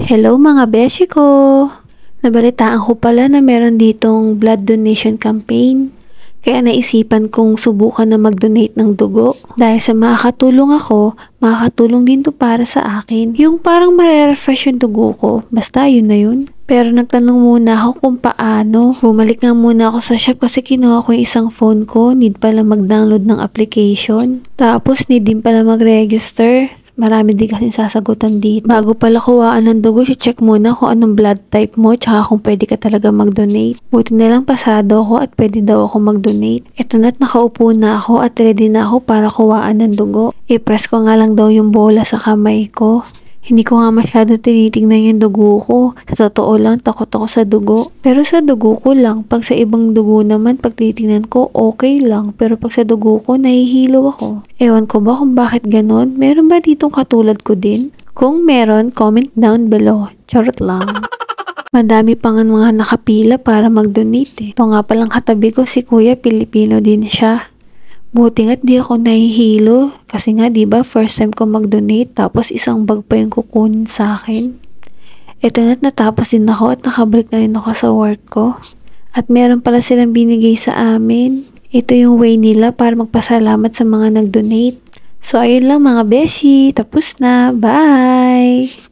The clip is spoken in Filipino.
Hello mga beshi ko! Nabalitaan ko pala na meron ditong blood donation campaign. Kaya naisipan kong subukan na mag-donate ng dugo. Dahil sa makakatulong ako, makakatulong din to para sa akin. Yung parang marerefresh yung dugo ko. Basta yun na yun. Pero nagtanong muna ako kung paano. Bumalik nga muna ako sa shop kasi kinuha ko yung isang phone ko. Need pala mag-download ng application. Tapos need din pala mag-register. Marami din kasi sasagutan dito. Bago pala kuhaan ng dugo, check muna kung anong blood type mo tsaka kung pwede ka talaga mag-donate. Buti na lang pasado ako at pwede daw ako mag-donate. Eto na't nakaupo na ako at ready na ako para kuhaan ng dugo. I-press ko nga lang daw yung bola sa kamay ko. Hindi ko nga masyado tinitingnan yung dugo ko. Sa totoo lang, takot ako sa dugo. Pero sa dugo ko lang. Pag sa ibang dugo naman, pag titingnan ko, okay lang. Pero pag sa dugo ko, nahihilo ako. Ewan ko ba kung bakit ganon? Meron ba ditong katulad ko din? Kung meron, comment down below. Charot lang. Madami pa nga mga nakapila para mag-donate. Ito nga palang katabi ko, si Kuya, Pilipino din siya. Buti nga't di ako nahihilo kasi nga diba first time ko mag-donate tapos isang bag pa yung kukunin sa akin. Ito na't natapos din ako at nakabalik na rin ako sa work ko. At meron pala silang binigay sa amin. Ito yung way nila para magpasalamat sa mga nag-donate. So ayun lang mga beshi, tapos na. Bye!